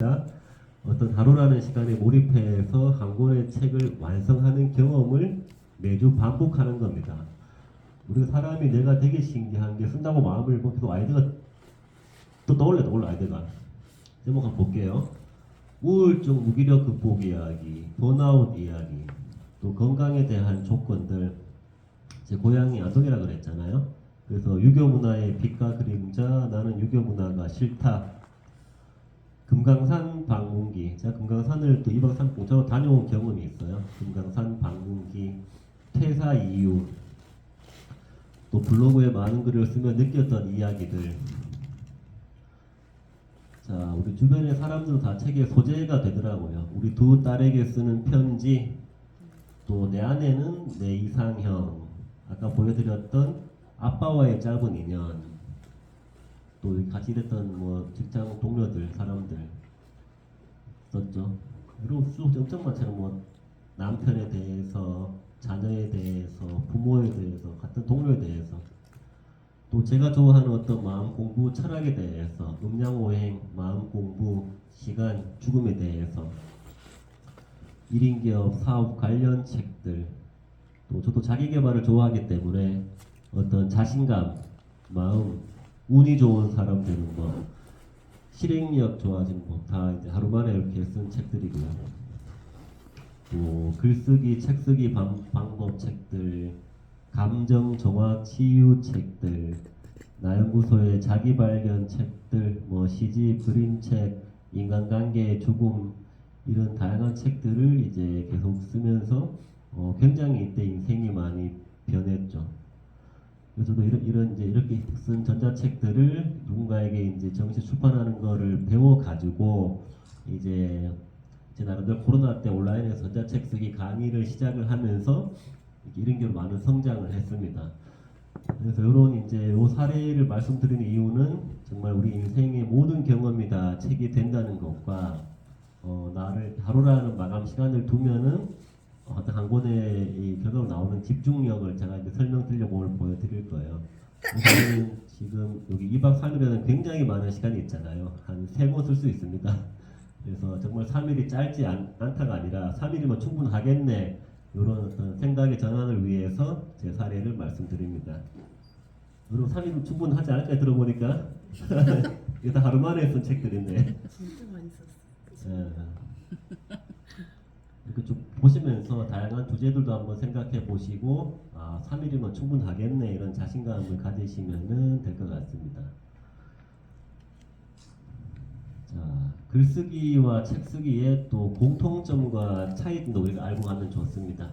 어떤 하루라는 시간에 몰입해서 한 권의 책을 완성하는 경험을 매주 반복하는 겁니다. 우리가 사람이 내가 되게 신기한 게 쓴다고 마음을 먹혀도 아이디어가 또 떠올라 아이디어가. 제목 한번 볼게요. 우울증 무기력 극복 이야기, 번아웃 이야기, 또 건강에 대한 조건들. 제 고향이 안동이라 그랬잖아요. 그래서 유교 문화의 빛과 그림자, 나는 유교 문화가 싫다. 금강산 방문기. 제가 금강산을 또 2박 3일 공짜로 다녀온 경험이 있어요. 금강산 방문기, 퇴사 이유, 또 블로그에 많은 글을 쓰며 느꼈던 이야기들. 자, 우리 주변의 사람들은 다 책의 소재가 되더라고요. 우리 두 딸에게 쓰는 편지, 또 내 아내는 내 이상형, 아까 보여드렸던 아빠와의 짧은 인연, 또 같이 일했던 뭐 직장 동료들, 사람들 썼죠. 그리고 쭉 엄청 많잖아요. 뭐 남편에 대해서, 자녀에 대해서, 부모에 대해서, 같은 동료에 대해서, 또 제가 좋아하는 어떤 마음 공부 철학에 대해서, 음양오행, 마음 공부, 시간, 죽음에 대해서, 1인 기업, 사업 관련 책들, 또 저도 자기 개발을 좋아하기 때문에 어떤 자신감, 마음, 운이 좋은 사람 되는 법, 실행력 좋아지는 법, 다 이제 하루 만에 이렇게 쓴 책들이고요. 또 글쓰기, 책쓰기 방법 책들, 감정 정화 치유 책들, 나연구소의 자기 발견 책들, 뭐 시집, 그림책, 인간관계의 죽음, 이런 다양한 책들을 이제 계속 쓰면서 굉장히 이때 인생이 많이 변했죠. 그래서 저도 이런 이제 이렇게 쓴 전자책들을 누군가에게 이제 정식 출판하는 거를 배워가지고 이제 제 나름대로 코로나 때 온라인에서 전자책 쓰기 강의를 시작을 하면서 이런 게 많은 성장을 했습니다. 그래서 이런 이제 요 사례를 말씀드리는 이유는 정말 우리 인생의 모든 경험이 다 책이 된다는 것과 나를 하루라는 마감 시간을 두면은 어떤 한 권의 이 결과로 나오는 집중력을 제가 이제 설명드리려고 오늘 보여드릴 거예요. 저는 지금 여기 2박 3일에는 굉장히 많은 시간이 있잖아요. 한 3권 쓸 수 있습니다. 그래서 정말 3일이 짧지 않다가 아니라 3일이면 충분하겠네, 이런 어떤 생각의 전환을 위해서 제 사례를 말씀드립니다. 여러분 3일은 충분하지 않을까 들어보니까 이게 다 하루 만에 쓴 책들인데 진짜 많이 썼어. 예. 이렇게 쭉 보시면서 다양한 주제들도 한번 생각해 보시고 3일이면 충분하겠네, 이런 자신감을 가지시면 될 것 같습니다. 자, 글쓰기와 책쓰기의 또 공통점과 차이도 우리가 알고 가면 좋습니다.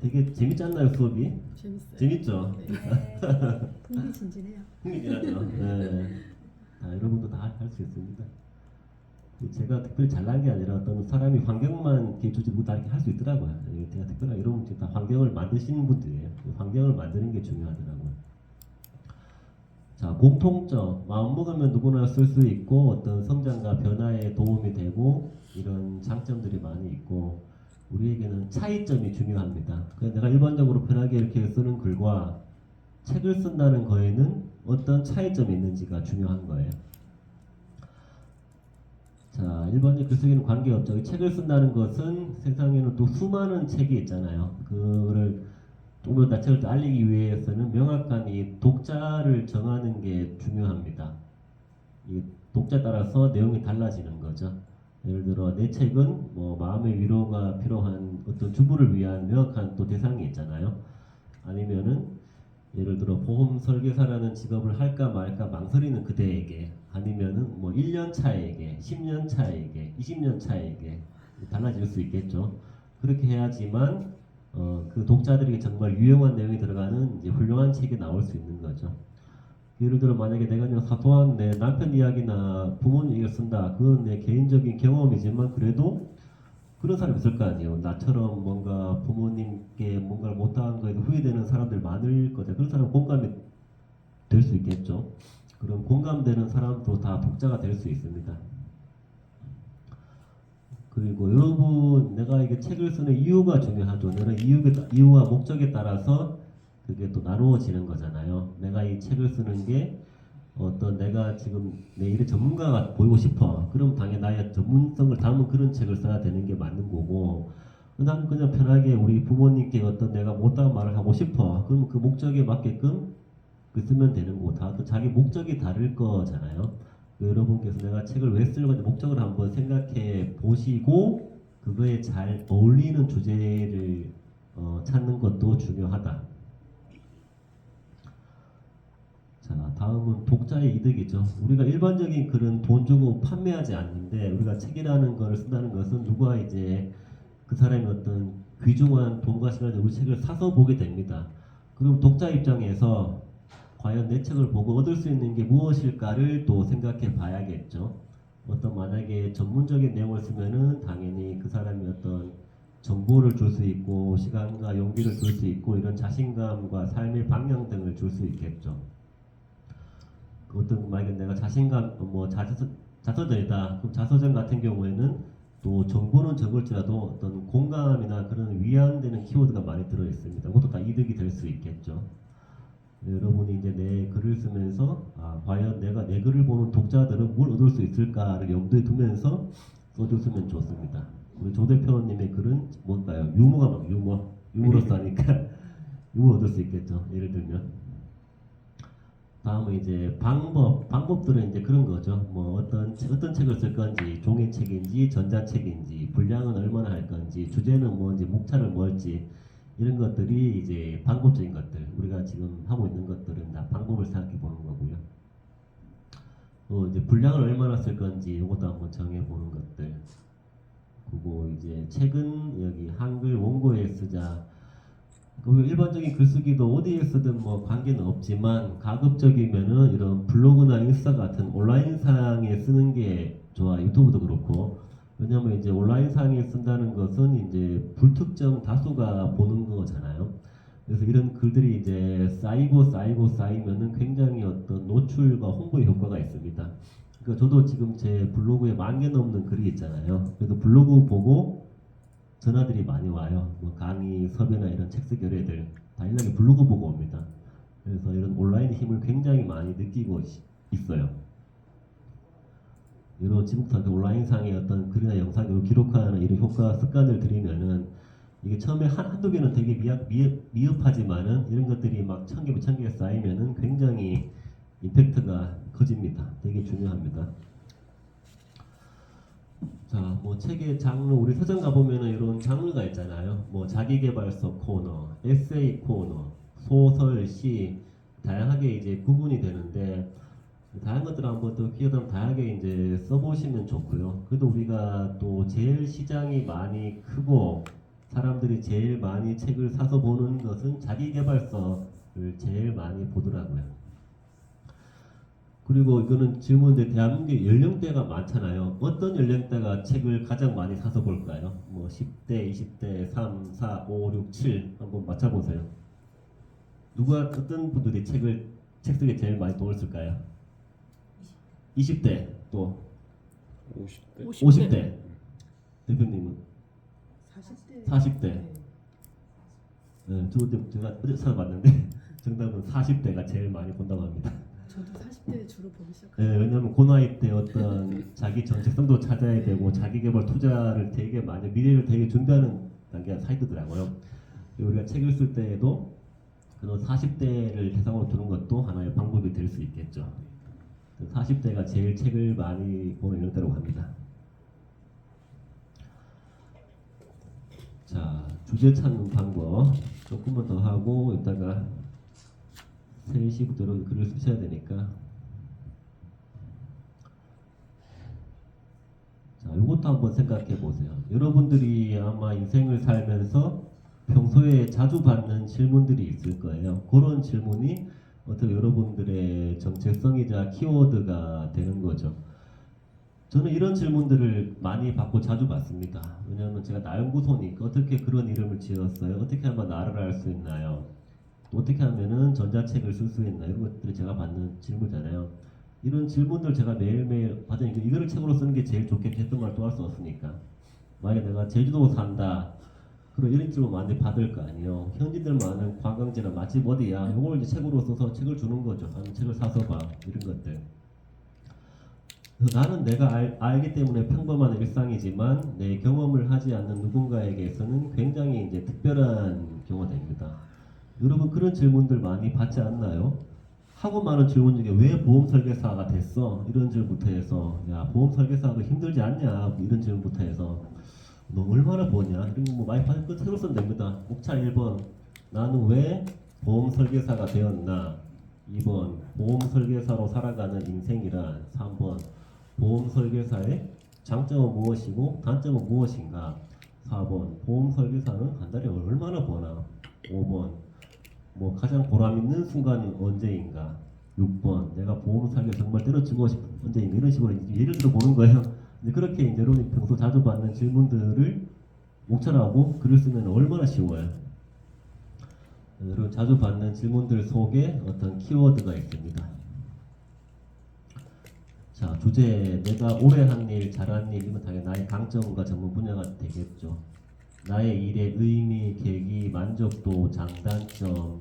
되게 재밌지 않나요, 수업이? 재밌어요. 재밌죠? 네. 흥미진진해요. 흥미진하죠? 네. 여러분도 다 할 수 있습니다. 제가 특별히 잘난 게 아니라 어떤 사람이 환경만 이렇게 주지 못하게 할 수 있더라고요. 제가 특별히 이런 다 환경을 만드시는 분들이에요. 환경을 만드는 게 중요하더라고요. 자, 공통점, 마음 먹으면 누구나 쓸 수 있고 어떤 성장과 변화에 도움이 되고 이런 장점들이 많이 있고, 우리에게는 차이점이 중요합니다. 그래서 내가 일반적으로 편하게 이렇게 쓰는 글과 책을 쓴다는 거에는 어떤 차이점이 있는지가 중요한 거예요. 자, 일반적 글쓰기는 관계없죠. 이 책을 쓴다는 것은 세상에는 또 수많은 책이 있잖아요. 그거를 조금 더 책을 또 알리기 위해서는 명확한 이 독자를 정하는 게 중요합니다. 이 독자에 따라서 내용이 달라지는 거죠. 예를 들어 내 책은 뭐 마음의 위로가 필요한 어떤 주부를 위한 명확한 또 대상이 있잖아요. 아니면은 예를 들어 보험 설계사라는 직업을 할까 말까 망설이는 그대에게, 아니면은 뭐 1년 차에게, 10년 차에게, 20년 차에게 달라질 수 있겠죠. 그렇게 해야지만 그 독자들에게 정말 유용한 내용이 들어가는 이제 훌륭한 책이 나올 수 있는 거죠. 예를 들어 만약에 내가 그냥 사소한 내 남편 이야기나 부모님 이야기를 쓴다, 그건 내 개인적인 경험이지만 그래도 그런 사람이 있을 거 아니에요. 나처럼 뭔가 부모님께 뭔가를 못한 거에도 후회되는 사람들 많을 거죠. 그런 사람 공감이 될 수 있겠죠. 그런 공감되는 사람도 다 독자가 될 수 있습니다. 그리고 여러분, 내가 이게 책을 쓰는 이유가 중요하죠. 내가 이유와 목적에 따라서 그게 또 나누어지는 거잖아요. 내가 이 책을 쓰는 게 어떤 내가 지금 내 일의 전문가가 보이고 싶어. 그럼 당연히 나의 전문성을 담은 그런 책을 써야 되는 게 맞는 거고, 난 그냥 편하게 우리 부모님께 어떤 내가 못다한 말을 하고 싶어. 그럼 그 목적에 맞게끔 그 쓰면 되는 거고, 다 또 자기 목적이 다를 거잖아요. 여러분께서 내가 책을 왜 쓸 건지 목적을 한번 생각해 보시고 그거에 잘 어울리는 주제를 찾는 것도 중요하다. 자, 다음은 독자의 이득이죠. 우리가 일반적인 글은 돈 주고 판매하지 않는데 우리가 책이라는 것을 쓴다는 것은 누가 이제 그 사람이 어떤 귀중한 돈과 시간을 우리 책을 사서 보게 됩니다. 그럼 독자 입장에서 과연 내 책을 보고 얻을 수 있는 게 무엇일까를 또 생각해 봐야겠죠. 어떤 만약에 전문적인 내용을 쓰면은 당연히 그 사람이 어떤 정보를 줄 수 있고 시간과 용기를 줄 수 있고 이런 자신감과 삶의 방향 등을 줄 수 있겠죠. 그 어떤 만약에 내가 자신감 뭐 자서전이다. 그럼 자서전 같은 경우에는 또 정보는 적을지라도 어떤 공감이나 그런 위안되는 키워드가 많이 들어 있습니다. 그것도 다 이득이 될 수 있겠죠. 여러분이 이제 내 글을 쓰면서 과연 내가 내 글을 보는 독자들은 뭘 얻을 수 있을까를 염두에 두면서 써줬으면 좋습니다. 우리 조 대표님의 글은 뭘까요? 유머가 막 유머러스 하니까 유머 얻을 수 있겠죠. 예를 들면 다음은 이제 방법들은 이제 그런 거죠. 뭐 어떤 책을 쓸 건지 종이책인지 전자책인지 분량은 얼마나 할 건지 주제는 뭔지 목차를 뭘지 이런 것들이 이제 방법적인 것들, 우리가 지금 하고 있는 것들은 다 방법을 생각해 보는 거고요. 또 이제 분량을 얼마나 쓸 건지 이것도 한번 정해 보는 것들. 그리고 이제 책은 여기 한글 원고에 쓰자. 그 일반적인 글쓰기도 어디에 쓰든 뭐 관계는 없지만 가급적이면은 이런 블로그나 인스타 같은 온라인상에 쓰는 게 좋아. 유튜브도 그렇고. 왜냐면 이제 온라인상에 쓴다는 것은 이제 불특정 다수가 보는 거잖아요. 그래서 이런 글들이 이제 쌓이면은 굉장히 어떤 노출과 홍보의 효과가 있습니다. 그러니까 저도 지금 제 블로그에 10,000개 넘는 글이 있잖아요. 그래도 블로그 보고 전화들이 많이 와요. 뭐 강의, 섭외나 이런 책 쓰기 의뢰들 다 연락이 블로그 보고 옵니다. 그래서 이런 온라인의 힘을 굉장히 많이 느끼고 있어요. 이런 지금부터 온라인상의 어떤 글이나 영상을 기록하는 이런 효과 습관을 들이면은 이게 처음에 한두 개는 되게 미흡하지만은 이런 것들이 막 1,000개, 2,000개 쌓이면은 굉장히 임팩트가 커집니다. 되게 중요합니다. 자, 뭐 책의 장르, 우리 서점 가보면은 이런 장르가 있잖아요. 뭐 자기계발서 코너, 에세이 코너, 소설, 시, 다양하게 이제 구분이 되는데 다양한 것들을 한번 또 기회되면 다양하게 이제 써보시면 좋고요. 그래도 우리가 또 제일 시장이 많이 크고 사람들이 제일 많이 책을 사서 보는 것은 자기계발서를 제일 많이 보더라고요. 그리고 이거는 질문인데 대한민국의 연령대가 많잖아요. 어떤 연령대가 책을 가장 많이 사서 볼까요? 뭐 10대, 20대, 3, 4, 5, 6, 7 한번 맞춰보세요. 어떤 분들이 책 속에 제일 많이 돈을 쓸까요? 20대 또 50대. 50대 대표님은 40대. 40대. 네, 저도 제가 어제 찾아봤는데 정답은 40대가 제일 많이 본다고 합니다. 저도 40대 주로 보기 시작했어요. 네, 왜냐면 그 나이 때 어떤 자기 정체성도 찾아야 되고 자기 개발 투자를 되게 많이 미래를 되게 준비하는 단계가 사이트더라고요. 우리가 책을 쓸 때에도 그런 40대를 대상으로 두는 것도 하나의 방법이 될 수 있겠죠. 40대가 제일 책을 많이 보는 연령대라고 합니다. 자, 주제 찾는 방법 조금만 더 하고 이따가 3시부터 글을 쓰셔야 되니까. 자, 이것도 한번 생각해 보세요. 여러분들이 아마 인생을 살면서 평소에 자주 받는 질문들이 있을 거예요. 그런 질문이 어떻게 여러분들의 정체성이자 키워드가 되는 거죠. 저는 이런 질문들을 많이 받고 자주 받습니다. 왜냐하면 제가 나연구소니까 어떻게 그런 이름을 지었어요? 어떻게 하면 나를 알 수 있나요? 또 어떻게 하면은 전자책을 쓸 수 있나요? 이런 것들이 제가 받는 질문이잖아요. 이런 질문들 제가 매일매일 받으니까 이거를 책으로 쓰는 게 제일 좋겠지 했던 말 또 할 수 없으니까. 만약에 내가 제주도 산다. 그리고 이런 질문 많이 받을 거 아니에요. 현지들 많은 관광지나 맛집 어디야? 이걸 이제 책으로 써서 책을 주는 거죠. 아니면 책을 사서 봐. 이런 것들. 그래서 나는 내가 알기 때문에 평범한 일상이지만 내 경험을 하지 않는 누군가에게서는 굉장히 이제 특별한 경우가 됩니다. 여러분 그런 질문들 많이 받지 않나요? 하고 많은 질문 중에 왜 보험 설계사가 됐어? 이런 질문부터 해서 야 보험 설계사가 힘들지 않냐? 이런 질문부터 해서 너 얼마나 버냐? 이런 거 뭐 많이 받을 거 새로 쓰면 됩니다. 목차 1번 나는 왜 보험 설계사가 되었나? 2번 보험 설계사로 살아가는 인생이란 3번 보험 설계사의 장점은 무엇이고 단점은 무엇인가? 4번 보험 설계사는 한 달에 얼마나 버나? 5번 뭐 가장 보람 있는 순간은 언제인가? 6번 내가 보험 설계 정말 때려치고 싶은 언제인가? 이런 식으로 예를 들어 보는 거예요. 근데 그렇게 이제 여러분이 평소 자주 받는 질문들을 목차라고 글을 쓰면 얼마나 쉬워요. 여러분 자주 받는 질문들 속에 어떤 키워드가 있습니다. 자, 주제 내가 오래 한 일, 잘한 일, 이건 당연히 나의 강점과 전문 분야가 되겠죠. 나의 일의 의미, 계기, 만족도, 장단점,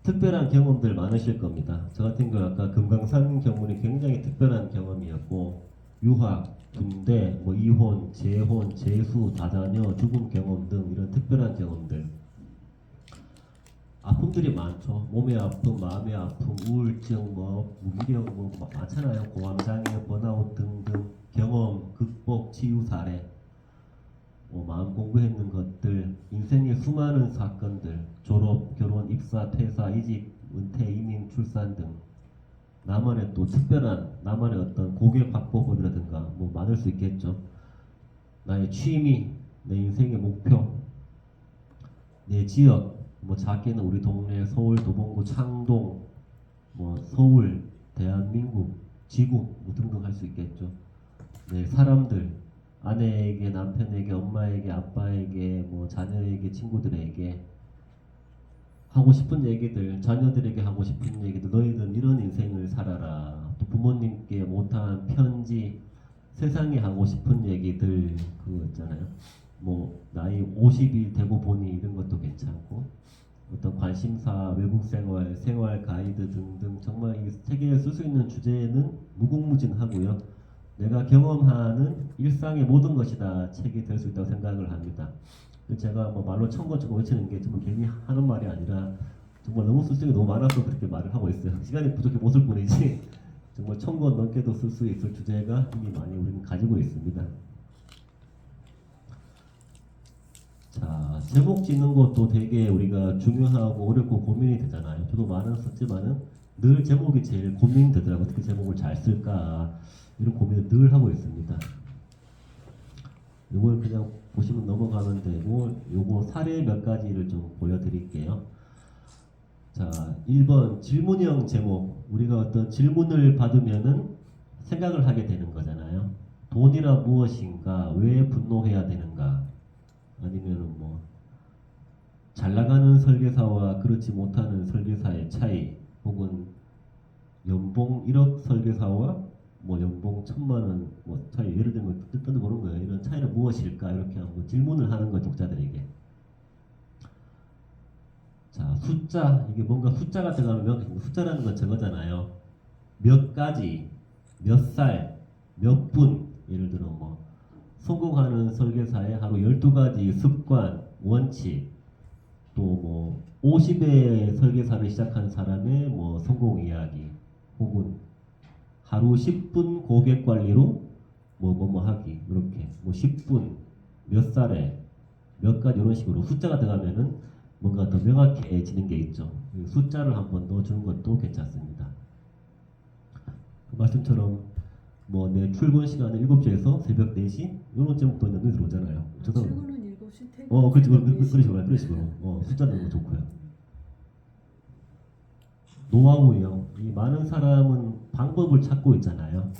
특별한 경험들 많으실 겁니다. 저 같은 경우 아까 금강산 경우는 굉장히 특별한 경험이었고 유학, 군대, 뭐 이혼, 재혼, 재수, 다자녀, 죽음 경험 등 이런 특별한 경험들. 아픔들이 많죠. 몸의 아픔, 마음의 아픔, 우울증, 뭐 무기력, 뭐 많잖아요. 고함장애, 번아웃 등등 경험, 극복, 치유 사례. 뭐 마음 공부했는 것들, 인생의 수많은 사건들, 졸업, 결혼, 입사, 퇴사, 이직, 은퇴, 이민, 출산 등 나만의 또 특별한 나만의 어떤 고객 확보법이라든가 뭐 많을 수 있겠죠. 나의 취미, 내 인생의 목표, 내 지역, 뭐 작게는 우리 동네 서울 도봉구 창동, 뭐 서울, 대한민국, 지구 뭐 등등 할 수 있겠죠. 네, 사람들, 아내에게, 남편에게, 엄마에게, 아빠에게, 뭐 자녀에게, 친구들에게 하고 싶은 얘기들, 자녀들에게 하고 싶은 얘기들, 너희들 이런 인생을 살아라. 또 부모님께 못한 편지, 세상에 하고 싶은 얘기들 그거 있잖아요. 뭐 나이 50이 되고 보니 이런 것도 괜찮고 어떤 관심사, 외국 생활, 생활 가이드 등등 정말 이 책에 쓸 수 있는 주제는 무궁무진하고요. 내가 경험하는 일상의 모든 것이 다 책이 될 수 있다고 생각을 합니다. 제가 뭐 말로 천권천권 외치는 게 정말 괜히 하는 말이 아니라 정말 너무 쓸 수 있는 게 너무 많아서 그렇게 말을 하고 있어요. 시간이 부족해 못 쓸 뿐이지 정말 1000권 넘게도 쓸 수 있을 주제가 이미 많이 우리는 가지고 있습니다. 자, 제목 짓는 것도 되게 우리가 중요하고 어렵고 고민이 되잖아요. 저도 많은 썼지만은 늘 제목이 제일 고민되더라고요. 어떻게 제목을 잘 쓸까 이런 고민을 늘 하고 있습니다. 이걸 그냥 보시면 넘어가면 되고 요거 사례 몇 가지를 좀 보여드릴게요. 자, 1번 질문형 제목. 우리가 어떤 질문을 받으면은 생각을 하게 되는 거잖아요. 돈이라 무엇인가? 왜 분노해야 되는가? 아니면은 뭐 잘 나가는 설계사와 그렇지 못하는 설계사의 차이, 혹은 연봉 1억 설계사와 뭐 연봉 1000만원 뭐 차이, 예를 들면 뜻도 보는 거예요. 이런 차이는 무엇일까? 이렇게 한번 질문을 하는 거예요, 독자들에게. 자, 숫자, 이게 뭔가 숫자가 들어가면 숫자라는 건 저거잖아요. 몇 가지, 몇 살, 몇 분, 예를 들어 뭐 성공하는 설계사의 하루 12가지 습관, 원칙, 또 뭐 50의 설계사를 시작한 사람의 뭐 성공 이야기, 혹은 하루 10분 고객 관리로 뭐 하기, 이렇게 뭐 10분, 몇 살에, 몇 가지 이런 식으로 숫자가 들어가면은 뭔가 더 명확해지는 게 있죠. 숫자를 한번 넣어주는 것도 괜찮습니다. 그 말씀처럼 뭐 내 출근 시간은 7시에서 새벽 4시 이런 제목도 있는 눈이 들어오잖아요. 저도 출근은 7시, 퇴근 그렇지, 새벽 그런 4시. 식으로, 그런 식으로. 숫자 넣는 거 좋고요. 노하우요. 이 많은 사람은 방법을 찾고 있잖아요.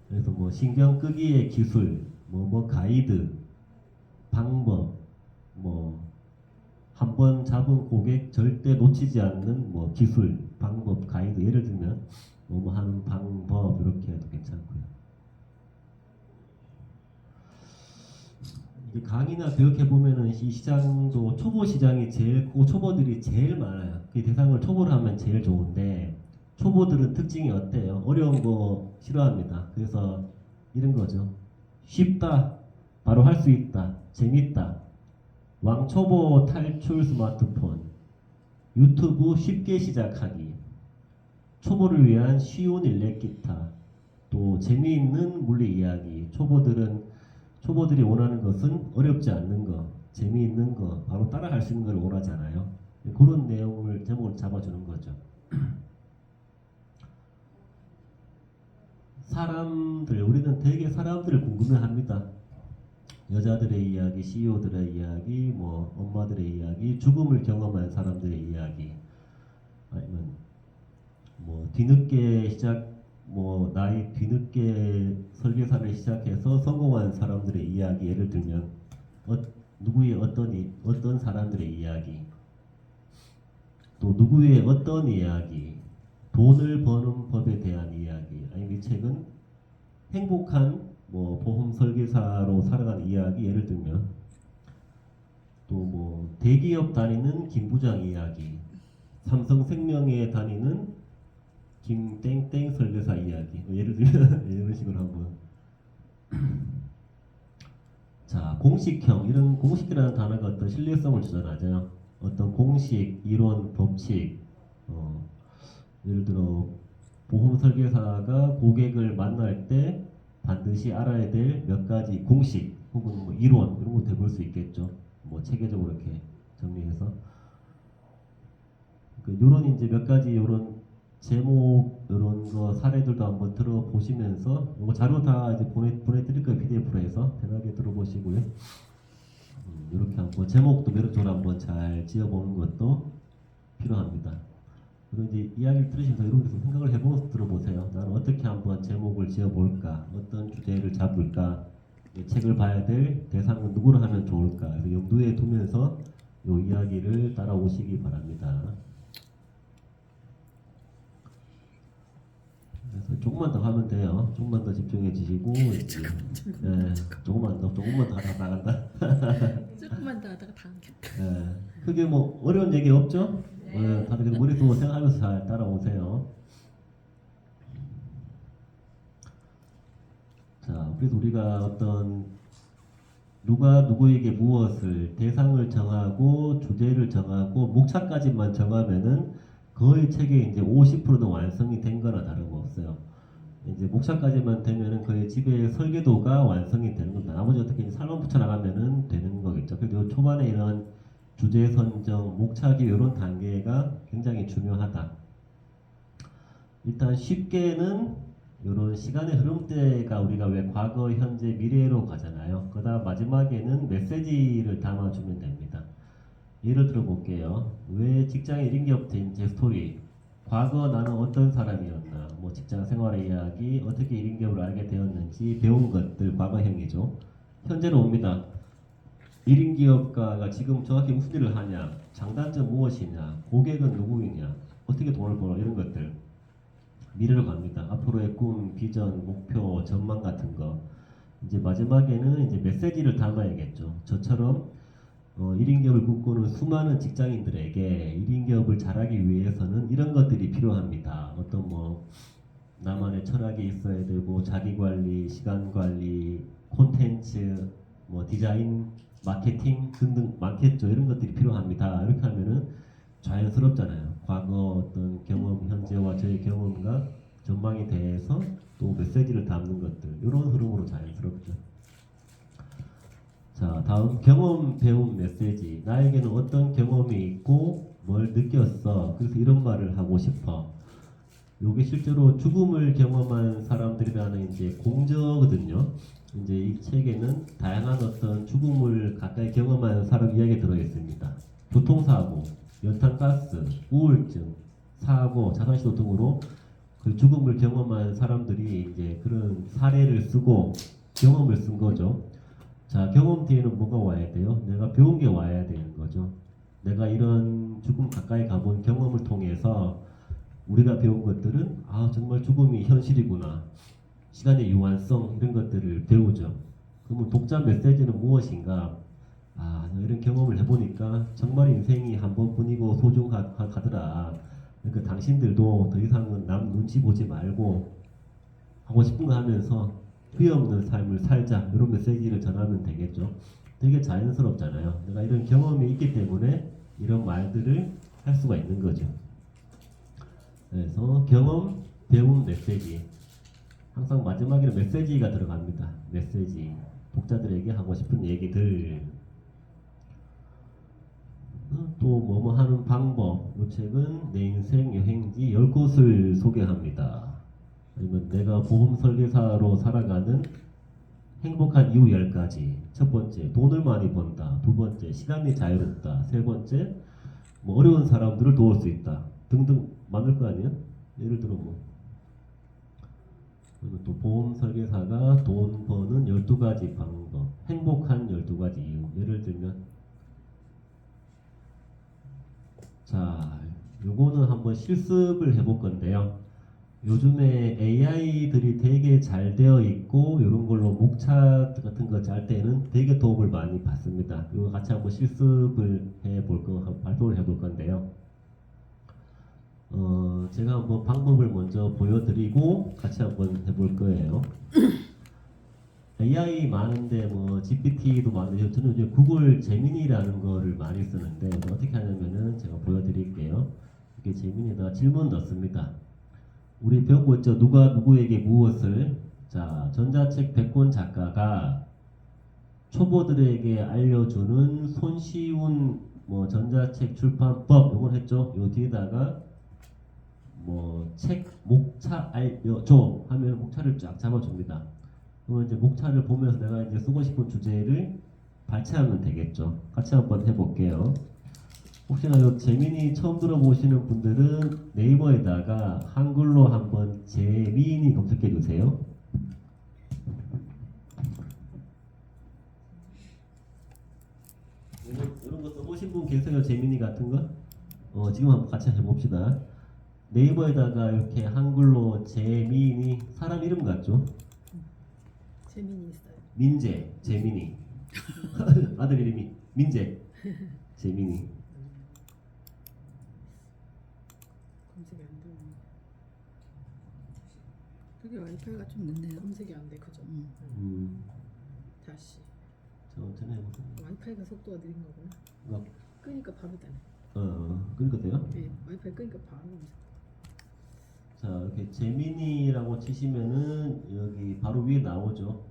그래서 뭐 신경 끄기의 기술, 뭐 가이드, 방법, 뭐 한 번 잡은 고객 절대 놓치지 않는 뭐 기술, 방법, 가이드, 예를 들면 뭐 하는 방법 이렇게 해도 괜찮고요. 이제 강의나 교육해 보면은 이 시장도 초보 시장이 제일 크고 초보들이 제일 많아요. 그 대상을 초보로 하면 제일 좋은데 초보들은 특징이 어때요? 어려운 거 싫어합니다. 그래서 이런 거죠. 쉽다, 바로 할 수 있다, 재밌다. 왕초보 탈출 스마트폰, 유튜브 쉽게 시작하기, 초보를 위한 쉬운 일렉 기타, 또 재미있는 물리 이야기. 초보들이 원하는 것은 어렵지 않는 거, 재미있는 거, 바로 따라할 수 있는 걸 원하잖아요. 그런 내용을 제목을 잡아주는 거죠. 우리는 되게 사람들을 궁금해합니다. 여자들의 이야기, CEO들의 이야기, 뭐 엄마들의 이야기, 죽음을 경험한 사람들의 이야기, 아니면 뭐 나이 뒤늦게 설계사를 시작해서 성공한 사람들의 이야기, 예를 들면 누구의 어떤 사람들의 이야기, 또 누구의 어떤 이야기, 돈을 버는 법에 대한 이야기, 아니면 이 책은 행복한 보험 설계사로 살아가는 이야기, 예를 들면 또 뭐 대기업 다니는 김 부장 이야기, 삼성생명에 다니는 김땡땡 설계사 이야기, 예를 들면 이런 식으로 한번. 자, 공식형, 이런 공식이라는 단어가 어떤 신뢰성을 주잖아요. 어떤 공식, 이론, 법칙. 예를 들어 보험 설계사가 고객을 만날 때 반드시 알아야 될 몇 가지 공식 혹은 뭐 이론, 이런 거 대볼 수 있겠죠. 뭐 체계적으로 이렇게 정리해서 요런 이제 몇 가지 요런 제목, 이런 거 사례들도 한번 들어보시면서, 이거 자료 다 이제 보내드릴 거예요. PDF로 해서 편하게 들어보시고요. 이렇게 한번 제목도 매력적으로 한번 잘 지어보는 것도 필요합니다. 그리고 이제 이야기를 들으시면서 이렇게 생각을 해보면서 들어보세요. 나는 어떻게 한번 제목을 지어볼까? 어떤 주제를 잡을까? 이 책을 봐야 될 대상은 누구로 하면 좋을까? 그래서 염두에 두면서 이 이야기를 따라오시기 바랍니다. 그래서 조금만 더 하면 돼요. 조금만 더 집중해 주시고, 조금만 더 하다 나간다. 조금만 더 하다가 다 하겠다. 크게 뭐 어려운 얘기 없죠? 다들 그래도 머릿속으로 생각하면서 잘 따라오세요. 자, 그래서 우리가 어떤 누가 누구에게 무엇을 대상을 정하고 주제를 정하고 목차까지만 정하면은 거의 책의 이제 50%는 완성이 된 거나 다름없어요. 이제 목차까지만 되면은 거의 집의 설계도가 완성이 되는 겁니다. 나머지 어떻게 살만 붙여 나가면은 되는 거겠죠. 그래도 초반에 이런 주제 선정, 목차기 이런 단계가 굉장히 중요하다. 일단 쉽게는 이런 시간의 흐름대가 우리가 왜 과거, 현재, 미래로 가잖아요. 그다음 마지막에는 메시지를 담아주면 됩니다. 예를 들어 볼게요. 왜 직장에 1인기업 된 제 스토리. 과거 나는 어떤 사람이었나, 뭐 직장 생활의 이야기, 어떻게 1인기업을 알게 되었는지 배운 것들, 과거형이죠. 현재로 옵니다. 1인 기업가가 지금 정확히 무슨 일을 하냐, 장단점 무엇이냐, 고객은 누구이냐, 어떻게 돈을 벌어, 이런 것들. 미래로 갑니다. 앞으로의 꿈, 비전, 목표, 전망 같은 거. 이제 마지막에는 이제 메시지를 담아야겠죠. 저처럼 1인 기업을 꿈꾸는 수많은 직장인들에게 1인 기업을 잘하기 위해서는 이런 것들이 필요합니다. 어떤 나만의 철학이 있어야 되고, 자기 관리, 시간 관리, 콘텐츠, 디자인, 마케팅 등등 많겠죠. 이런 것들이 필요합니다. 이렇게 하면은 자연스럽잖아요. 과거 어떤 경험, 현재와 저의 경험과 전망에 대해서 또 메시지를 담는 것들, 이런 흐름으로 자연스럽죠. 자, 다음 경험, 배움, 메시지. 나에게는 어떤 경험이 있고 뭘 느꼈어. 그래서 이런 말을 하고 싶어. 요게 실제로 죽음을 경험한 사람들이라는 이제 공저거든요. 이제 이 책에는 다양한 어떤 죽음을 가까이 경험한 사람 이야기 들어 있습니다. 교통사고, 연탄가스, 우울증, 사고, 자살시도 등으로 그 죽음을 경험한 사람들이 이제 그런 사례를 쓰고 경험을 쓴 거죠. 자, 경험 뒤에는 뭐가 와야 돼요? 내가 배운 게 와야 되는 거죠. 내가 이런 죽음 가까이 가본 경험을 통해서 우리가 배운 것들은 정말 죽음이 현실이구나, 시간의 유한성, 이런 것들을 배우죠. 그러면 독자 메시지는 무엇인가? 이런 경험을 해보니까 정말 인생이 한 번뿐이고 소중하더라. 그러니까 당신들도 더 이상은 남 눈치 보지 말고 하고 싶은 거 하면서 후회 없는 삶을 살자. 이런 메시지를 전하면 되겠죠. 되게 자연스럽잖아요. 내가 이런 경험이 있기 때문에 이런 말들을 할 수가 있는 거죠. 그래서 경험, 배움, 메시지. 항상 마지막에는 메시지가 들어갑니다. 메시지. 독자들에게 하고 싶은 얘기들. 또 뭐뭐 하는 방법. 이 책은 내 인생 여행지 10곳을 소개합니다. 아니면 내가 보험 설계사로 살아가는 행복한 이유 10가지. 첫 번째, 돈을 많이 번다. 두 번째, 시간이 자유롭다. 세 번째, 뭐 어려운 사람들을 도울 수 있다. 등등 많을 거 아니에요? 예를 들어 그리고 또 보험 설계사가 돈 버는 12가지 방법. 행복한 12가지 이유. 예를 들면 자, 요거는 한번 실습을 해볼 건데요. 요즘에 AI들이 되게 잘 되어 있고 이런 걸로 목차 같은 거 짤 때는 되게 도움을 많이 받습니다. 이거 같이 한번 실습을 발표를 해볼 건데요. 제가 한번 방법을 먼저 보여드리고 같이 한번 해볼 거예요. AI 많은데 뭐 GPT도 많은데 저는 이제 구글 제미니라는 거를 많이 쓰는데 어떻게 하냐면은 제가 보여드릴게요. 이렇게 제미니에다가 질문 넣습니다. 우리 배우고 있죠. 누가 누구에게 무엇을. 자, 전자책 100권 작가가 초보들에게 알려주는 손쉬운 뭐 전자책 출판법 요걸 했죠. 요 뒤에다가 뭐 책 목차 알려줘 하면 목차를 쫙 잡아줍니다. 그러면 이제 목차를 보면서 내가 이제 쓰고 싶은 주제를 발췌하면 되겠죠. 같이 한번 해볼게요. 혹시나 요 재민이 처음 들어보시는 분들은 네이버에다가 한글로 한번 재민이 검색해 주세요. 이런 거 써보신 분 계세요? 재민이 같은 거? 지금 한번 같이 해봅시다. 네이버에다가 이렇게 한글로 재민이 사람 이름 같죠? 재민이 있어요. 민재, 재민이. 아들 이름이 민재, 재민이. 검색이 안 되네. 그게 와이파이가 좀 늦네요. 검색이 안 돼, 그죠? 다시. 천천히 해보세요. 와이파이가 속도가 느린 거구나. 뭐, 끄니까 바로 되네. 그러니까 돼요? 네, 와이파이 끄니까 바로 검색. 자, 이렇게 재민이라고 치시면은 여기 바로 위에 나오죠.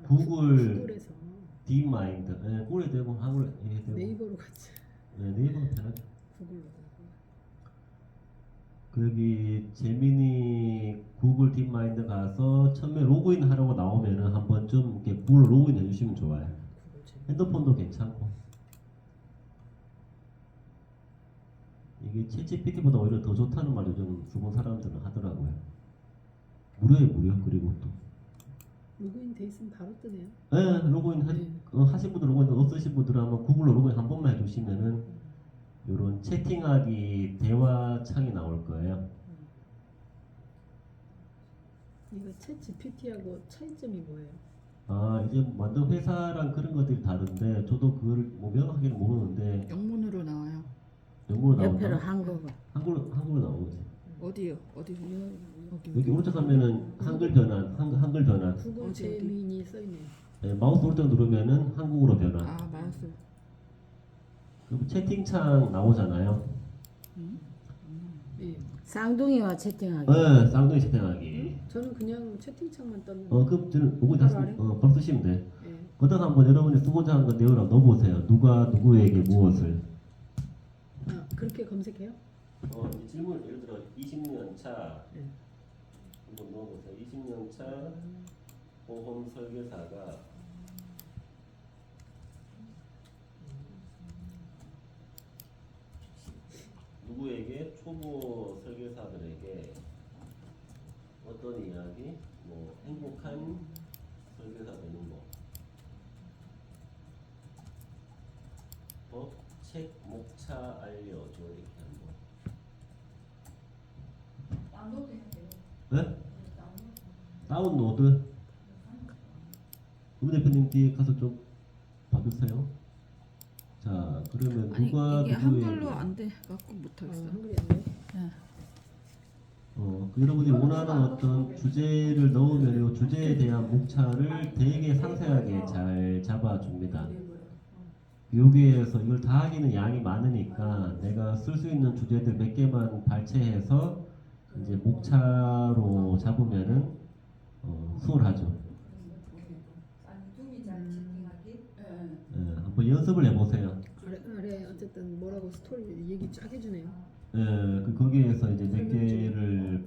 구글에서 딥마인드. 네, 구글에 되고 한글에 되고. 네이버로 같이. 네, 네이버가 편하죠. 구글로. 여기 재민이 구글 딥마인드 가서 처음에 로그인 하라고 나오면은 한 번쯤 이렇게 구글 로그인 해주시면 좋아요. 구글 재민이. 핸드폰도 괜찮고. 이게 챗GPT보다 오히려 더 좋다는 말 요즘 쓰는 사람들은 하더라고요. 무료에 무료. 그리고 또 로그인 돼 있으면 바로 뜨네요. 네, 로그인 하신 분들 로그인 없으신 분들은 아마 구글로 로그인 한 번만 해주시면은 요런 채팅하기 대화 창이 나올 거예요. 이거 챗 GPT하고 차이점이 뭐예요? 이제 완전 회사랑 그런 것들이 다른데 저도 그걸 뭐 명확하게는 모르는데 영문으로 나와요. 영어로 옆에로 나온다. 한국어. 한글로 나오지. 어디요? 어디? 여기 오른쪽 하면은 한글 변환, 한글 변환. 구글 어디? 재민이 써있네요. 네, 마우스 오른쪽 누르면은 한국어로 변환. 아 마우스. 그리고 채팅창 나오잖아요. 예. 쌍둥이와 채팅하기. 네, 쌍둥이 채팅하기. 저는 그냥 채팅창만 떴는데. 그럼 저는 로그인 바로 다시 아래? 바로 쓰시면 돼. 예. 그다가 한번 여러분이 쓰고자 하는 거 내용을 한번 넣어보세요. 누가 누구에게 무엇을. 그렇게 검색해요? 이 질문 예를 들어 20년 차 네. 한번 넣어보세요. 20년 차 보험 설계사가 누구에게 초보 설계사들에게 어떤 이야기, 뭐 행복한 설계사 되는 거, 책 목차 알려줘 이렇게 한번. 다운로드 해야 돼요. 네? 다운로드? 우 대표님 뒤에 가서 좀 봐주세요. 자, 그러면 아니 누가 이게 누구의 한글로 안 돼 갖고 못 아, 하겠어. 한글이 안 돼? 네. 그 여러분이 원하는 어떤 주제를 넣으면 이 주제에 대한 목차를 되게 상세하게 잘 잡아줍니다. 여기에서 이걸 다 하기는 양이 많으니까 내가 쓸 수 있는 주제들 몇 개만 발췌해서 이제 목차로 잡으면은 수월하죠. 한번 연습을 해보세요. 아래 어쨌든 뭐라고 스토리 얘기 쫙 해주네요. 거기에서 이제 몇 개를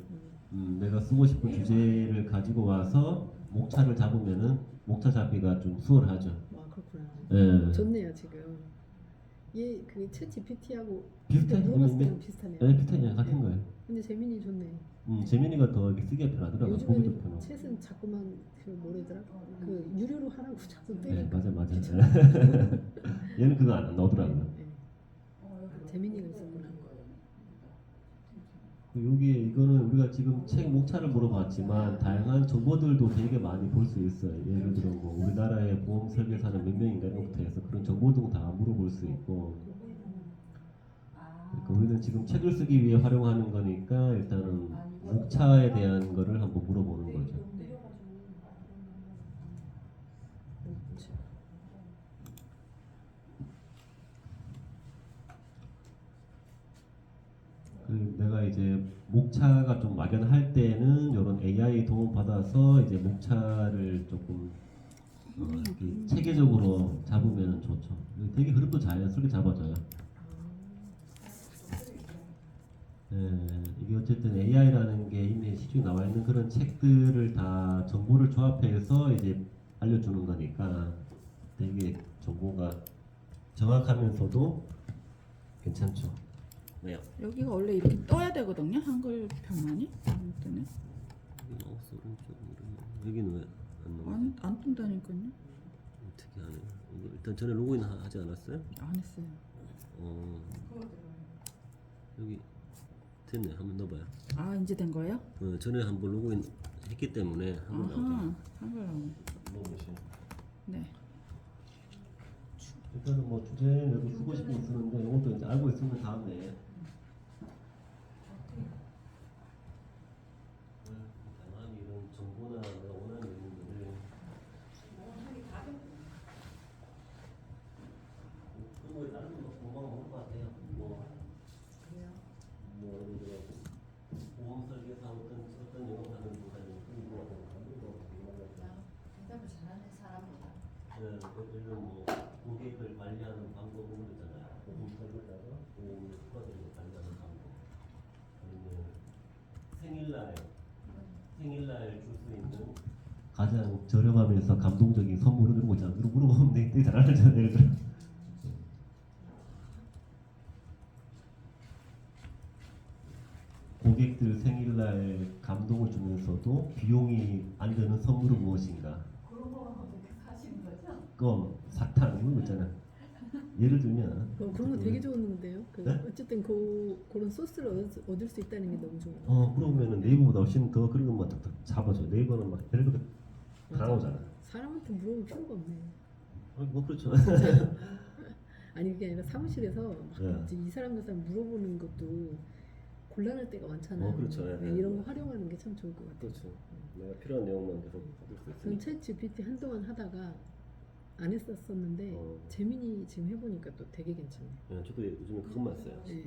내가 쓰고 싶은 주제를 가지고 와서 목차를 잡으면은 목차 잡기가 좀 수월하죠. 와 그렇구나. 예. 좋네요 지금. 얘 그 챗 GPT하고 비슷해? 물어봤을 때랑 재민이? 비슷하네요. 네, 비슷해요. 같은 거예요. 근데 재민이 좋네. 재민이가 더 이렇게 쓰기가 편하더라고요. 보기도 요즘에는 편하고. 챗은 자꾸만 그 뭐래더라? 그 유료로 하라고 자꾸 네, 빼니까. 맞아. 얘는 그거 안 넣더라고요. 네. 재민이가 있었구나. 여기에 이거는 우리가 지금 책 목차를 물어봤지만 다양한 정보들도 되게 많이 볼 수 있어요. 예를 들어 뭐 우리나라의 보험 설계사는 몇 명인가 이렇게 해서 그런 정보도 다 물어볼 수 있고. 그러니까 우리는 지금 책을 쓰기 위해 활용하는 거니까 일단은 목차에 대한 거를 한번 물어보는 거죠. 내가 이제 목차가 좀 막연할 때는 이런 AI 도움 받아서 이제 목차를 조금 이렇게 체계적으로 잡으면 좋죠. 되게 흐름도 자연스럽게 잡아줘요. 이게 어쨌든 AI라는 게 이미 시중에 나와 있는 그런 책들을 다 정보를 조합해서 이제 알려주는 거니까 되게 정보가 정확하면서도 괜찮죠. 왜요? 여기가 원래 이렇게 떠야 되거든요. 한글 표만이 안 뜨네. 마우스 오른쪽 누르면 여기는 왜 안 나오지? 안 뜬다니까요. 특이하네. 이거 일단 전에 로그인 하지 않았어요? 안 했어요. 여기 됐네. 한번 넣어봐요. 아 이제 된 거예요? 전에 한번 로그인 했기 때문에 한번 나오죠. 아하 한글 나오네. 넣어보시죠. 네. 일단은 뭐 주제를 쓰고 싶은 거 쓰는데 이것도 이제 알고 있으면 다음에 다만 이런 정보나 내가 원하는 내용들을 그거에 다른 거 금방 먹을 것 같아요. 뭐 예를 들어 보험 설계사 어떤 영업하는 분야는 그거 대답을 잘하는 사람보다 예를 들어 뭐 고객을 관리하는 방법은 있잖아요. 보험 설계사가 보험 수거들을 관리하는 방법. 아니면 생일날 줄 수 있는 가장 저렴하면서 감동적인 선물을 이런 거 있잖아. 이런 거 물어보면 되게 잘 알잖아요. 예를 들어. 고객들 생일날 감동을 주면서도 비용이 안 드는 선물은 무엇인가? 그런 거 어떻게 사시는 거죠? 껌, 사탕 이런 거 있잖아. 예를 들면 그런 거 되게 좋은 건데요. 네? 어쨌든 그런 소스를 얻을 수 있다는 게 너무 좋아요. 그러면은 네이버보다 훨씬 더 그런 것만 딱 잡아줘. 네이버는 막 별거 다 나오잖아. 사람한테 물어볼 필요가 없네. 뭐 그렇죠. 아니 그게 아니라 사무실에서 막 네. 이제 이 사람 저 사람 물어보는 것도 곤란할 때가 많잖아요. 그렇죠. 네, 네. 이런 거 활용하는 게 참 좋을 것 같아요. 그렇죠. 내가 필요한 내용만 계속 받을 수 저는 있으니까. 챗 GPT 한동안 하다가 안 했었었는데 재민이 지금 해보니까 또 되게 괜찮네. 네, 저도 요즘에 그것만 써요. 네.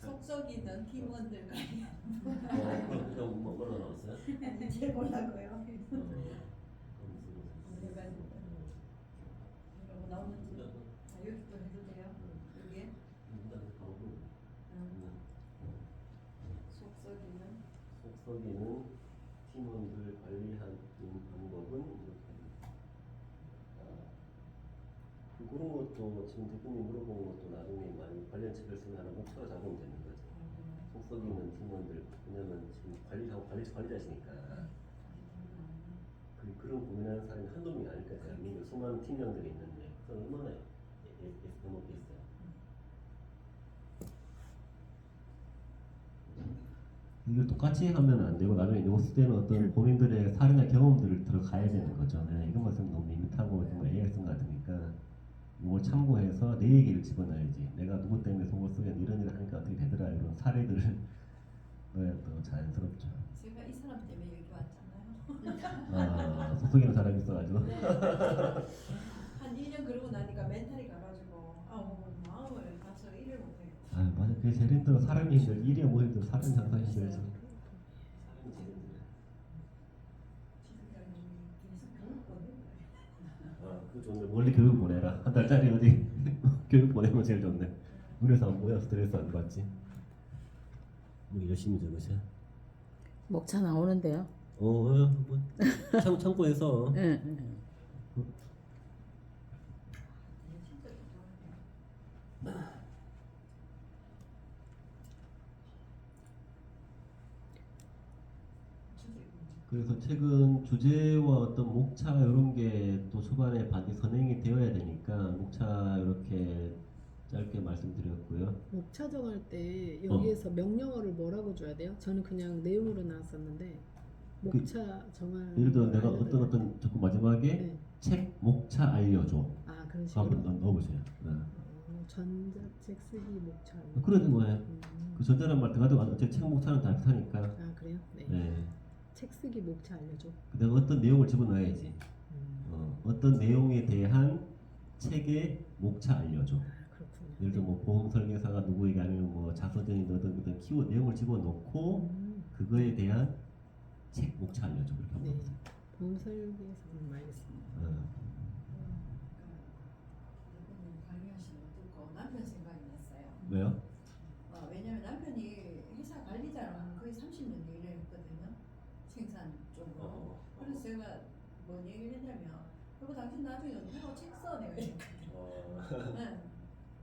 속썩이던 팀원들 그러니까 뭐가 나왔어요? 이제 보려고요. 이러고 나오는지 여기 또 해도 돼요? 여기에? 속썩이는 팀원들 관리하는 방법은 이렇게 합니다. 그런 것도 지금 대표님 물어본 것도 나중에 많이 관련 책을 쓰면 하나 목차로 잡으면 되는 거죠. 속썩이는 팀원들 왜냐면 지금 관리자시니까 그런 고민하는 사람이 한두 명이 아닐 거예요. 대한민국에 수많은 팀장들이 있는데 그건 얼마나 애먹겠어요. 이걸 똑같이 하면 안 되고 나중에 이거 쓸 때는 어떤 본인들의 사례나 경험들을 들어가야 되는 거죠. 이것만 쓰면 너무 밋밋하고 정말 AI성 같으니까 이걸 참고해서 내 얘기를 집어넣어야지. 내가 누구 때문에 속을 쓰면 이런 일을 하니까 어떻게 되더라 이런 사례들을 넣어야 또 자연스럽죠. 제가 이 사람 때문에 여기 왔잖아요. 아, 소속이는 사람이 있어가지고. 한 2년 그러고 나니까 멘탈이 가가지고 마음을 가서 일을 못해요. 아 맞아, 그게 제일 힘들어. 사람이 힘들어. 일이 뭐 힘들어. 사람이 항상 힘들지. 지점장님이 계속 교육 보내요. 아, 그거 좋네. 멀리 교육 보내라. 한 달짜리 어디 교육 보내면 제일 좋네. 눈에서 안 보여. 스트레스 안 받지. 뭐 열심히 적으셔. 목차 나오는데요. 뭐 참고해서. 응. 진짜 좋아해요. 그래서 최근 주제와 어떤 목차 이런 게 또 초반에 반드시 선행이 되어야 되니까 목차 이렇게 짧게 말씀드렸고요. 목차 정할 때 여기에서 명령어를 뭐라고 줘야 돼요? 저는 그냥 내용으로 나왔었는데 목차 정할 예를 들어 내가 알려드려요. 어떤 자꾸 마지막에 네. 책 목차 알려줘. 아 그런 식으로. 한번 넣어보세요. 전자책 쓰기 목차. 그러는 거예요. 그 전자란 말 들어가도 어차피 책 목차는 다 비슷하니까. 아 그래요? 네. 네. 책 쓰기 목차 알려줘. 내가 어떤 내용을 집어넣어야지. 어떤 내용에 대한 책의 목차 알려줘. 아 그렇군요. 예를 들어 뭐 보험 설계사가 누구에게 아니면 뭐 자서전이 어떤 키워드 내용을 집어넣고 그거에 대한 책 목차 알려줘. 그렇게 하면 네. 돼. 보험 설계에서 알겠습니다. 대표님 강의하시는 거 듣고 남편 생각이 났어요. 왜요? 왜냐면 남편이 회사 관리자로 거의 30년 일을 했거든요. 생산 쪽으로. 그래서 제가 뭔 얘기를 했냐면 여보 당신 나중에 연구하고 책 써. 내가 이랬거든요. 네.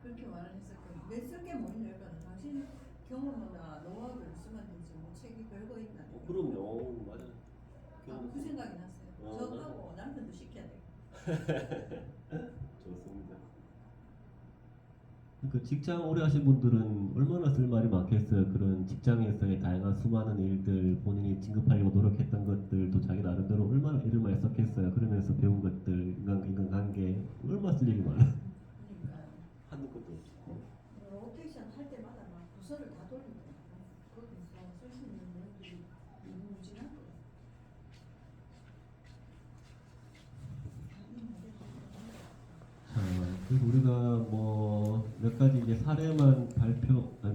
그렇게 말을 했었거든요. 내 쓸 게 뭐 있냐 그러니까 당신 경험이나 노하우를 쓰면 되지 뭐 책이 별거 있나. 그럼요. 맞아. 그 생각이 났어요. 저하고 남편도 시켜야 돼요. 좋습니다. 그 직장 오래 하신 분들은 얼마나 쓸 말이 많겠어요. 그런 직장에서의 다양한 수많은 일들, 본인이 진급하려고 노력했던 것들도 자기 나름대로 얼마나 일을 많이 썼겠어요. 그러면서 배운 것들, 인간관계 얼마나 쓸 얘기 많아. 그러니까 하는 것도 없고. 로테이션 할 때마다 막 부서를 다 돌리더라고요. 거기서 쓸 수 있는 내용들이 무궁무진한 거예요. 그래서 우리가 뭐 몇 가지 이제 사례만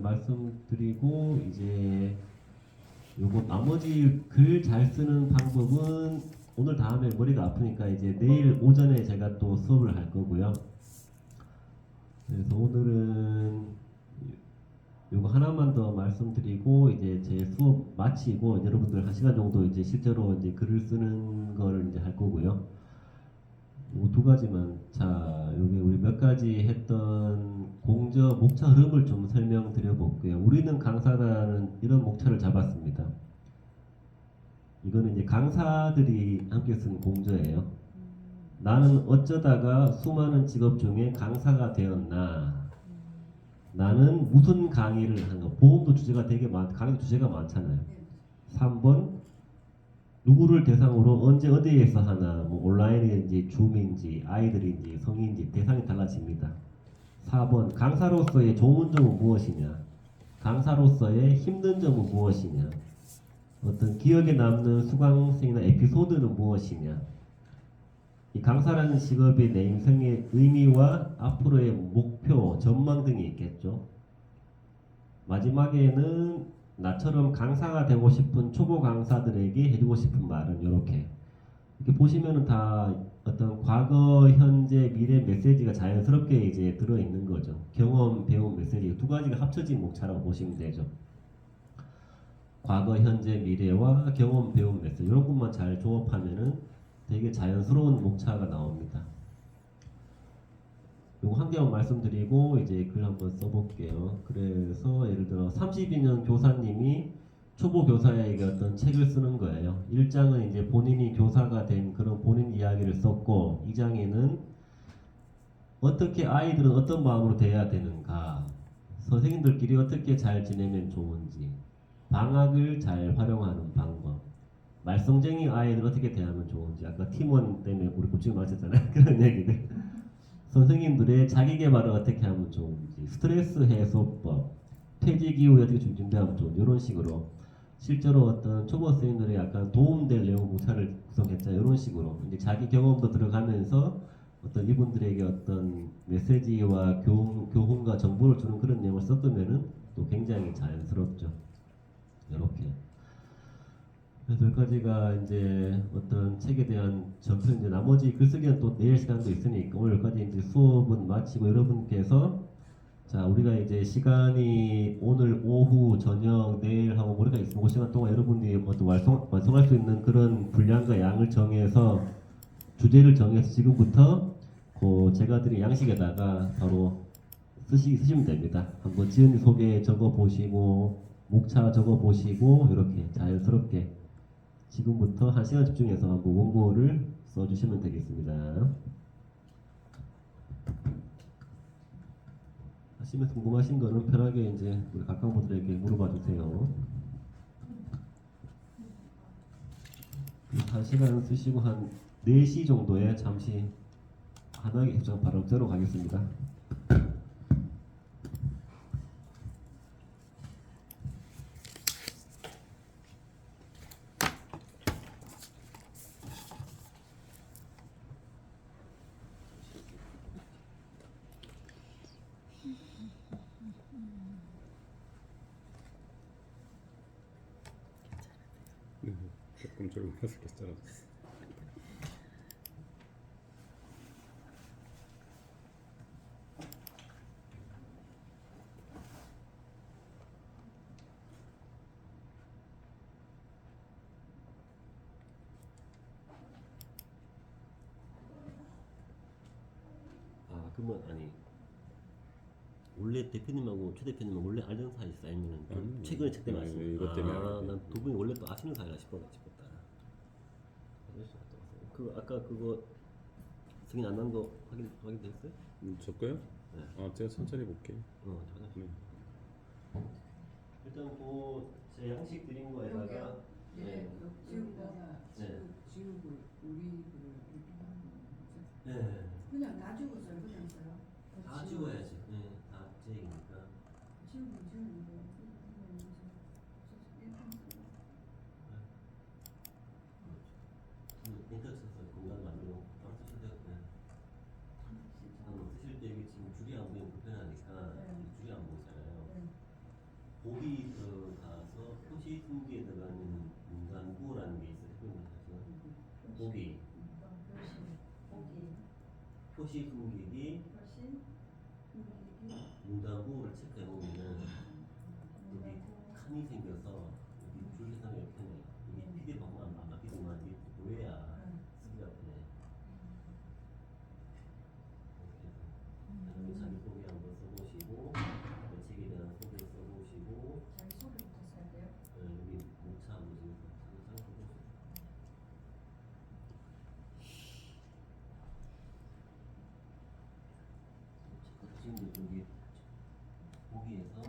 말씀드리고 이제 요거 나머지 글 잘 쓰는 방법은 오늘 다음에 머리가 아프니까 이제 내일 오전에 제가 또 수업을 할 거고요. 그래서 오늘은 요거 하나만 더 말씀드리고 이제 제 수업 마치고 여러분들 1시간 정도 이제 실제로 이제 글을 쓰는 거를 이제 할 거고요. 요 두 가지만. 자, 여기 우리 몇 가지 했던 공저 목차 흐름을 좀 설명드려 볼게요. 우리는 강사다는 이런 목차를 잡았습니다. 이거는 이제 강사들이 함께 쓴 공저예요. 나는 어쩌다가 수많은 직업 중에 강사가 되었나. 나는 무슨 강의를 한 거. 보험도 주제가 되게 강의 주제가 많잖아요. 3번 누구를 대상으로 언제 어디에서 하나. 뭐 온라인인지 줌인지 아이들인지 성인인지 대상이 달라집니다. 4번 강사로서의 좋은 점은 무엇이냐. 강사로서의 힘든 점은 무엇이냐. 어떤 기억에 남는 수강생이나 에피소드는 무엇이냐. 이 강사라는 직업이 내 인생의 의미와 앞으로의 목표, 전망 등이 있겠죠. 마지막에는 나처럼 강사가 되고 싶은 초보 강사들에게 해주고 싶은 말은 이렇게 보시면은 다 어떤 과거, 현재, 미래 메시지가 자연스럽게 이제 들어있는 거죠. 경험, 배움, 메시지 두 가지가 합쳐진 목차라고 보시면 되죠. 과거, 현재, 미래와 경험, 배움, 메시지 이런 것만 잘 조합하면은 되게 자연스러운 목차가 나옵니다. 요거 한 개만 말씀드리고 이제 글 한번 써볼게요. 그래서 예를 들어 32년 교사님이 초보 교사에게 어떤 책을 쓰는 거예요. 1장은 이제 본인이 교사가 된 그런 본인 이야기를 썼고 2장에는 어떻게 아이들은 어떤 마음으로 대해야 되는가, 선생님들끼리 어떻게 잘 지내면 좋은지, 방학을 잘 활용하는 방법. 말썽쟁이 아이들 어떻게 대하면 좋은지. 아까 팀원 때문에 우리 고충이 많았잖아요. 그런 얘기들. 선생님들의 자기 개발을 어떻게 하면 좋은지. 스트레스 해소법. 퇴직 이후에 어떻게 좀 준비하면 좋은지. 이런 식으로. 실제로 어떤 초보 선생님들의 약간 도움될 내용 문자를 구성했잖아요. 이런 식으로. 이제 자기 경험도 들어가면서 어떤 이분들에게 어떤 메시지와 교훈과 정보를 주는 그런 내용을 섞으면은 또 굉장히 자연스럽죠. 이렇게. 그래서 여기까지가 이제 어떤 책에 대한 전편인데 나머지 글쓰기는 또 내일 시간도 있으니까 오늘 여기까지 이제 수업은 마치고 여러분께서 자 우리가 이제 시간이 오늘 오후 저녁 내일 하고 모레가 있으면 그 시간 동안 여러분들이 어떤 완성할 수 있는 그런 분량과 양을 정해서 주제를 정해서 지금부터 그 제가 드린 양식에다가 바로 쓰시면 됩니다. 한번 지은 소개 적어 보시고 목차 적어 보시고 이렇게 자연스럽게 지금부터 1시간 집중해서 한번 원고를 써주시면 되겠습니다. 하시면서 궁금하신 거는 편하게 이제 우리 각각 분들에게 물어봐 주세요. 1시간 쓰시고 한 4시 정도에 잠시 하나의 입장 바로 들어가겠습니다. 조금 젊어서 괜찮았어. 아 그러면 아니 원래 대표님하고 최 대표님은 원래 알던 사이였어 아니면 좀 최근에 책 때문에 아시는? 이것 때문에 알았지. 난 두 분이 원래 또 아시는 사이라 싶었다. 그 아까 그거 승인 안 난 거 확인됐어요? 저 거요? 네. 아 제가 천천히 볼게요. 찾아주세요. 네. 일단 제 양식 드린 거에다가 네. 지우다가 네. 지우고 우리 이렇게 하는 거죠. 네. 그냥 다 지우고 써요. 그냥 써요. 다 지워야지. 네, 다 제이니까. 지우고 인터넷에서 공간 만들고 바로 쓰셔도 되고 쓰실 때 이게 지금 줄이 안 보이면 불편하니까 네. 줄이 안 보이잖아요. 네. 곱이 들어가서 표시 숨기에 들어가는 문단구라는 게 있어요. 곱이 표시 숨기기 문단구를 체크해 보면은 여기 칸이 생겨서 여기 줄 해석이 편해요. 이게 PDF 방만 안 바뀌지만 이게 보여야 쓰기가 편해요. 이렇게 해서 자기 소개 한번 써보시고 그 책에 대한 소개 써보시고 자기 소개부터 써야 돼요. 여기 목차 한번 써보시고 지금 여기 보기에서